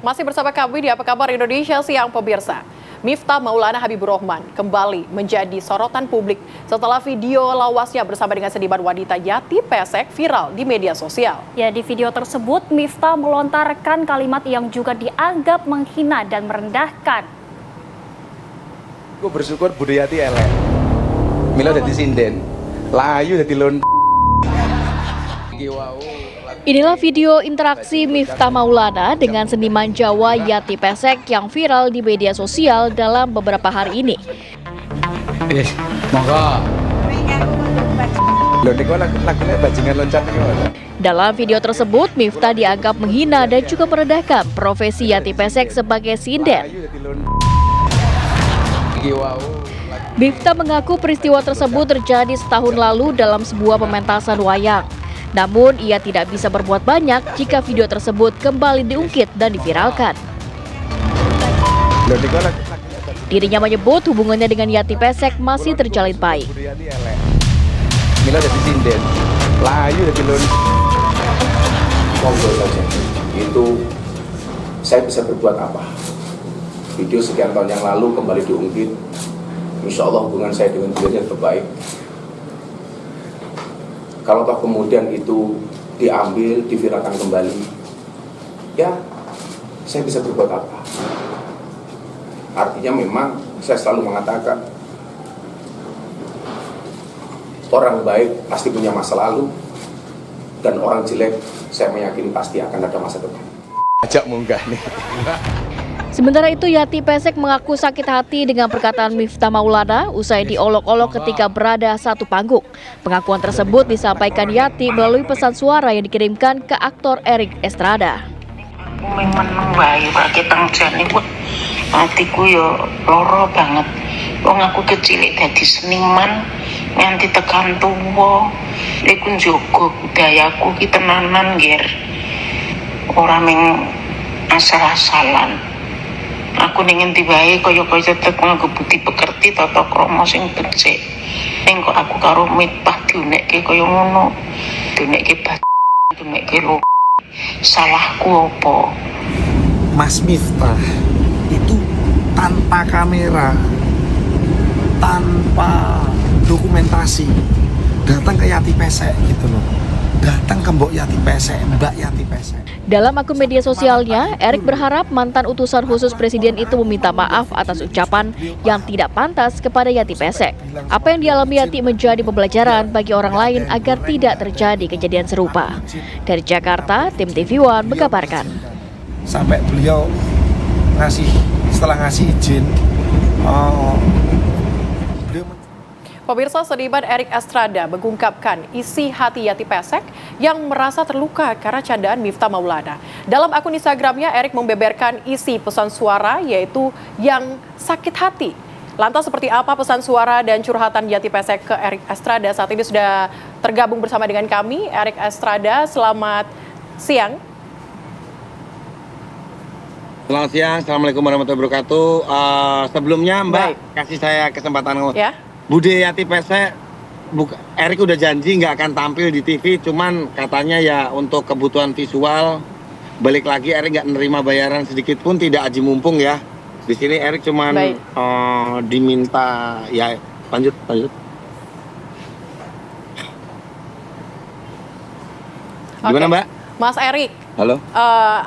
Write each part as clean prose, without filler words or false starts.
Masih bersama kami di Apa Kabar Indonesia Siang pemirsa. Miftah Maulana Habibur Rahman kembali menjadi sorotan publik setelah video lawasnya bersama dengan seniman wanita Yati Pesek viral di media sosial. Ya, di video tersebut Miftah melontarkan kalimat yang juga dianggap menghina dan merendahkan. Gue bersyukur Budi Yati elek. Mila udah disinden. Layu udah dilon. Inilah video interaksi Miftah Maulana dengan seniman Jawa Yati Pesek yang viral di media sosial dalam beberapa hari ini. Dalam video tersebut, Miftah dianggap menghina dan juga merendahkan profesi Yati Pesek sebagai sinden. Miftah mengaku peristiwa tersebut terjadi setahun lalu dalam sebuah pementasan wayang. Namun, ia tidak bisa berbuat banyak jika video tersebut kembali diungkit dan diviralkan. Dirinya menyebut hubungannya dengan Yati Pesek masih terjalin baik. Mila udah disinden. Layu udah dilon. Monggo saja. Itu saya bisa berbuat apa? Video sekian tahun yang lalu kembali diungkit. Insya Allah hubungan saya dengan beliau terbaik. Kalau toh kemudian itu diambil, diviralkan kembali, ya saya bisa berbuat apa? Artinya memang saya selalu mengatakan orang baik pasti punya masa lalu, dan orang jelek saya meyakini pasti akan ada masa depan. Ajak munggah nih. Sementara itu, Yati Pesek mengaku sakit hati dengan perkataan Miftah Maulana usai diolok-olok ketika berada satu panggung. Pengakuan tersebut disampaikan Yati melalui pesan suara yang dikirimkan ke aktor Erik Estrada. Aku memang bayi pakai tangjan iku hatiku yo loro banget. Wong aku kecil dadi seniman nganti tekan tuwa. Iku njogo budayaku ki tenanan nggir. Ora ming asal-asalan. Aku ningen tibae kaya-kaya tetep nganggo budi pekerti tata krama sing becik. Ning kok aku karo Miftah diunekke kaya ngono. Diunekke diunekke lho. Salahku apa? Mas Miftah itu tanpa kamera, tanpa dokumentasi datang ke Yati Pesek gitu loh. Datang ke Mbok Yati Pesek, Mbak Yati Pesek. Dalam akun media sosialnya, Erik berharap mantan utusan khusus presiden itu meminta maaf atas ucapan yang tidak pantas kepada Yati Pesek. Apa yang dialami Yati menjadi pembelajaran bagi orang lain agar tidak terjadi kejadian serupa. Dari Jakarta, tim TV One mengabarkan. Sampai beliau setelah ngasih izin, Pemirsa, seniman Erik Estrada mengungkapkan isi hati Yati Pesek yang merasa terluka karena candaan Miftah Maulana. Dalam akun Instagramnya, Erik membeberkan isi pesan suara yaitu yang sakit hati. Lantas seperti apa pesan suara dan curhatan Yati Pesek ke Erik Estrada? Saat ini sudah tergabung bersama dengan kami, Erik Estrada. Selamat siang. Selamat siang, Assalamualaikum warahmatullahi wabarakatuh. Sebelumnya Mbak, kasih saya kesempatan Ya. Budi Yati Pesek, Erik udah janji nggak akan tampil di TV, cuman katanya ya untuk kebutuhan visual, balik lagi Erik nggak nerima bayaran sedikit pun, tidak aji mumpung ya. Di sini Erik cuman diminta ya lanjut. Gimana Mbak? Mas Erik, halo.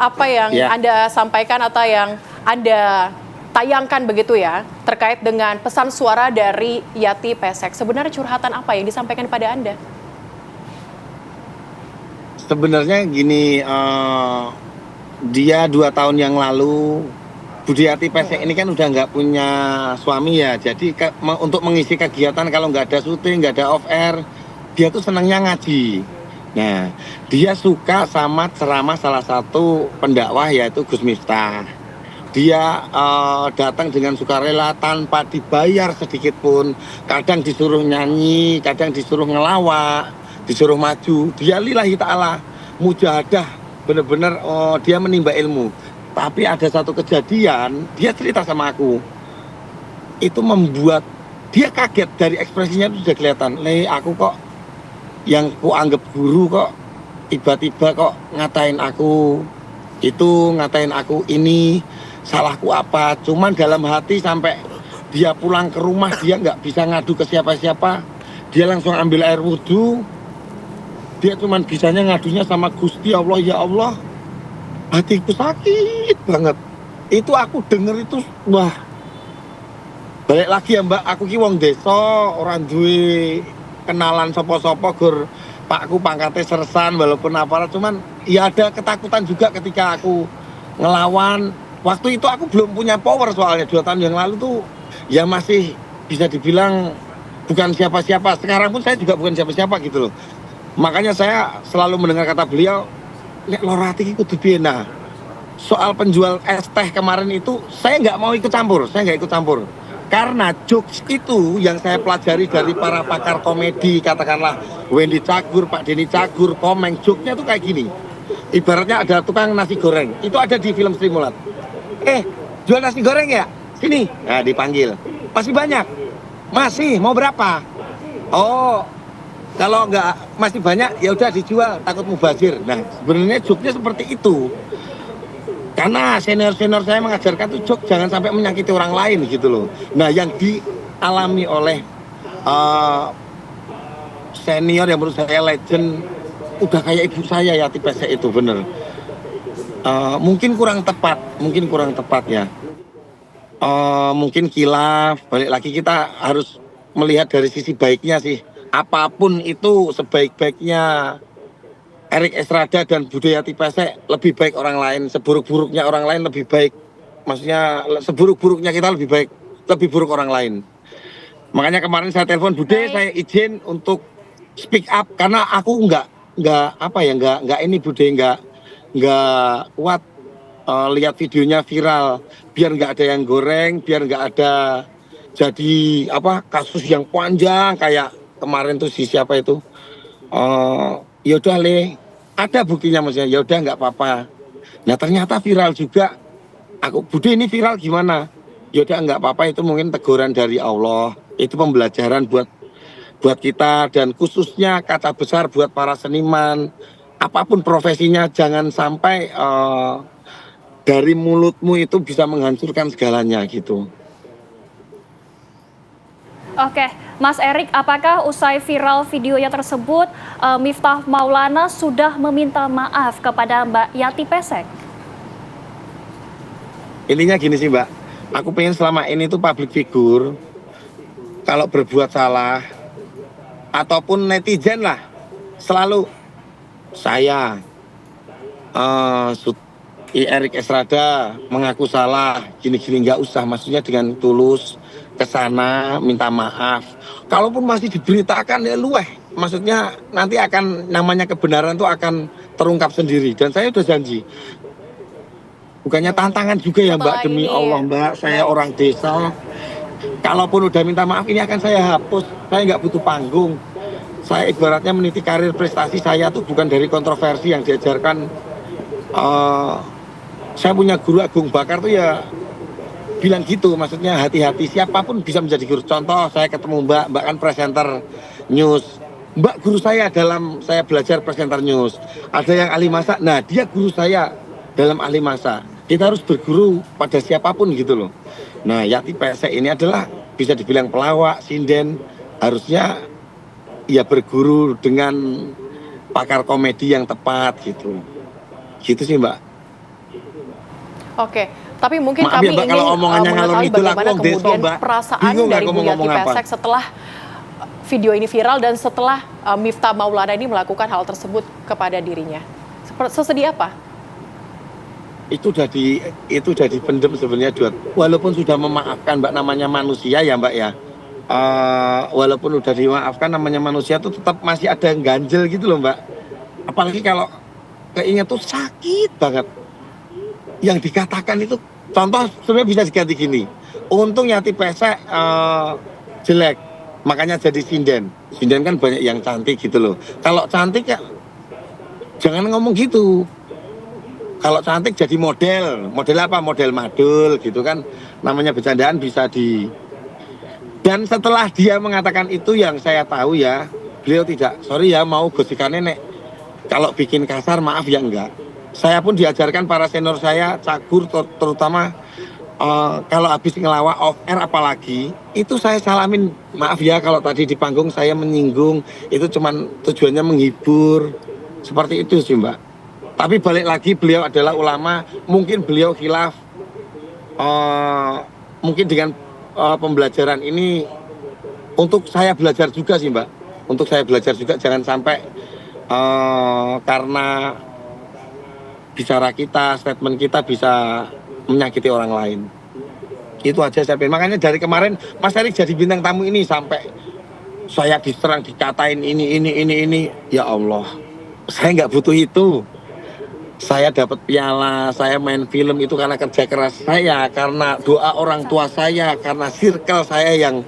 Apa yang Anda sampaikan atau yang Anda tayangkan begitu ya, terkait dengan pesan suara dari Yati Pesek. Sebenarnya curhatan apa yang disampaikan pada Anda? Sebenarnya gini, dia 2 tahun yang lalu, Budi Yati Pesek ini kan udah nggak punya suami ya, jadi untuk mengisi kegiatan kalau nggak ada syuting, nggak ada off air, dia tuh senangnya ngaji. Nah, dia suka sama ceramah salah satu pendakwah yaitu Gus Miftah. Dia datang dengan sukarela tanpa dibayar sedikit pun. Kadang disuruh nyanyi, kadang disuruh ngelawak, disuruh maju. Dia lillahi ta'ala mujahadah, benar-benar dia menimba ilmu. Tapi ada satu kejadian, dia cerita sama aku. Itu membuat dia kaget, dari ekspresinya itu sudah kelihatan. Aku kok yang ku anggap guru kok tiba-tiba kok ngatain aku Itu ngatain aku, ini salahku apa. Cuman dalam hati sampai dia pulang ke rumah, dia nggak bisa ngadu ke siapa-siapa. Dia langsung ambil air wudhu. Dia cuman bisanya ngadunya sama Gusti Allah, ya Allah. Hatiku sakit banget. Itu aku denger itu, wah. Balik lagi ya Mbak, aku ki wong desa, orang duwe kenalan sopo-sopo gur pakku pangkatnya sersan walaupun aparat, cuman ya ada ketakutan juga ketika aku ngelawan. Waktu itu aku belum punya power, soalnya 2 tahun yang lalu tuh ya masih bisa dibilang bukan siapa-siapa. Sekarang pun saya juga bukan siapa-siapa gitu loh. Makanya saya selalu mendengar kata beliau, nek loro ati iki kudu piye. Nah, soal penjual es teh kemarin itu saya nggak mau ikut campur, saya nggak ikut campur. Karena jokes itu yang saya pelajari dari para pakar komedi, katakanlah Wendy Cagur, Pak Denny Cagur, Komeng, jokesnya tuh kayak gini. Ibaratnya ada tukang nasi goreng, itu ada di film Sri Mulat. Jual nasi goreng ya? Sini. Nah, dipanggil. Masih banyak? Masih, mau berapa? Oh, kalau nggak masih banyak, ya udah dijual, takut mubazir. Nah, sebenarnya jokesnya seperti itu. Karena senior-senior saya mengajarkan tuh jok jangan sampai menyakiti orang lain gitu loh. Nah, yang dialami oleh senior yang menurut saya legend, udah kayak ibu saya Yati Pesek itu bener. Mungkin kurang tepat ya. Mungkin kilaf, balik lagi kita harus melihat dari sisi baiknya sih. Apapun itu sebaik-baiknya Erik Estrada dan Budayati Pesek lebih baik orang lain, seburuk-buruknya orang lain lebih baik. Maksudnya seburuk-buruknya kita lebih baik, lebih buruk orang lain. Makanya kemarin saya telepon Bude, saya izin untuk speak up karena aku nggak ini Bude nggak kuat lihat videonya viral, biar nggak ada yang goreng, biar nggak ada jadi kasus yang panjang kayak kemarin tuh si siapa itu. Yaudah ada buktinya maksudnya, yaudah nggak apa-apa. Nah ternyata viral juga. Aku, Bude ini viral gimana? Yaudah nggak apa-apa, itu mungkin teguran dari Allah. Itu pembelajaran buat kita dan khususnya kaca besar buat para seniman. Apapun profesinya, jangan sampai dari mulutmu itu bisa menghancurkan segalanya gitu. Oke, Mas Erik, apakah usai viral videonya tersebut, Miftah Maulana sudah meminta maaf kepada Mbak Yati Pesek? Intinya gini sih Mbak, aku pengen selama ini tuh public figure, kalau berbuat salah, ataupun netizen lah, selalu saya, Erik Estrada mengaku salah, gini-gini, nggak usah, maksudnya dengan tulus, ke sana minta maaf. Kalaupun masih diberitakan ya luweh. Maksudnya nanti akan namanya kebenaran itu akan terungkap sendiri dan saya udah janji. Bukannya tantangan juga ya Mbak, demi Allah Mbak, saya orang desa. Kalaupun udah minta maaf ini akan saya hapus. Saya nggak butuh panggung. Saya ibaratnya meniti karir prestasi saya tuh bukan dari kontroversi yang diajarkan. Saya punya guru Agung Bakar tuh ya bilang gitu, maksudnya hati-hati, siapapun bisa menjadi guru. Contoh saya ketemu Mbak kan presenter news, Mbak guru saya dalam saya belajar presenter news. Ada yang ahli masak, nah dia guru saya dalam ahli masak. Kita harus berguru pada siapapun gitu loh. Nah Yati Pesek ini adalah bisa dibilang pelawak, sinden, harusnya ya berguru dengan pakar komedi yang tepat gitu. Gitu sih Mbak. Oke. Tapi mungkin Maaf kami ya, Mbak, ingin kalau omongannya ngalor mengetahui ngidul, bagaimana aku deso, kemudian Mbak. perasaan Bingung dari aku Bu mau Yati ngomong apa. Pesek setelah video ini viral dan setelah Miftah Maulana ini melakukan hal tersebut kepada dirinya. Sesedih apa? Itu udah dipendem sebenarnya, walaupun sudah memaafkan Mbak, namanya manusia ya Mbak ya. Walaupun udah dimaafkan namanya manusia tuh tetap masih ada yang ganjel gitu loh Mbak. Apalagi kalau keinget tuh sakit banget. Yang dikatakan itu contoh sebenarnya bisa diganti gini. Untung Yati Pesek jelek, makanya jadi sinden. Sinden kan banyak yang cantik gitu loh. Kalau cantik ya jangan ngomong gitu. Kalau cantik jadi model apa? Model madul gitu kan. Namanya bercandaan bisa di. Dan setelah dia mengatakan itu yang saya tahu ya, beliau tidak, sorry ya mau gosikannya nek. Kalau bikin kasar maaf ya enggak. Saya pun diajarkan para senior saya, Cagur terutama kalau habis ngelawak off air apalagi, itu saya salamin, maaf ya kalau tadi di panggung saya menyinggung, itu cuman tujuannya menghibur, seperti itu sih Mbak. Tapi balik lagi beliau adalah ulama, mungkin beliau khilaf, mungkin dengan pembelajaran ini untuk saya belajar juga sih Mbak, untuk saya belajar juga jangan sampai karena bicara kita, statement kita bisa menyakiti orang lain. Itu aja saya pengen. Makanya dari kemarin Mas Erik jadi bintang tamu ini sampai saya diserang, dikatain ini. Ya Allah, saya nggak butuh itu. Saya dapat piala, saya main film itu karena kerja keras saya, karena doa orang tua saya, karena circle saya yang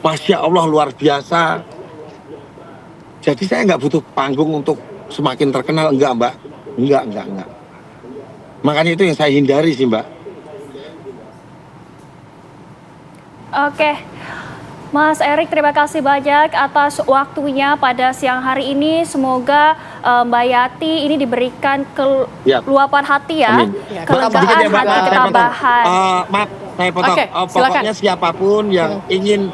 Masya Allah luar biasa. Jadi saya nggak butuh panggung untuk semakin terkenal, enggak Mbak. Enggak. Makanya itu yang saya hindari sih Mbak. Oke, Mas Erik, terima kasih banyak atas waktunya pada siang hari ini. Semoga Mbak Yati ini diberikan keluapan hati ya, Amin. kelegaan hati, ketabahan. Maaf, saya potong. Oke, Pokoknya siapapun yang ingin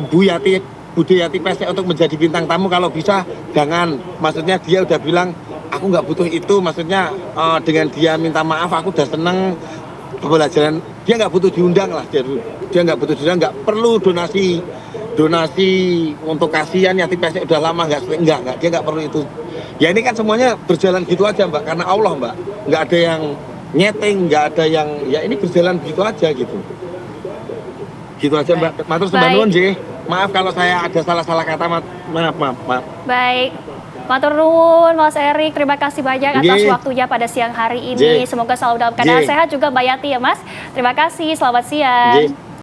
Bude Yati Pesek untuk menjadi bintang tamu, kalau bisa jangan. Maksudnya dia udah bilang aku nggak butuh itu, maksudnya dengan dia minta maaf aku udah seneng. Pembelajaran dia nggak butuh diundang lah, dia nggak butuh diundang, nggak perlu donasi untuk kasihan Yati Pesek udah lama nggak, dia nggak perlu itu. Ya ini kan semuanya berjalan gitu aja Mbak, karena Allah Mbak, nggak ada yang nyeting, nggak ada yang, ya ini berjalan gitu aja gitu aja Mbak. Matur sembah nuwun nggih. Maaf kalau saya ada salah kata, maaf. Baik. Matur nuwun Mas Erik, terima kasih banyak atas waktunya pada siang hari ini. Semoga selalu dalam keadaan sehat juga Mbak Yati ya Mas. Terima kasih, selamat siang.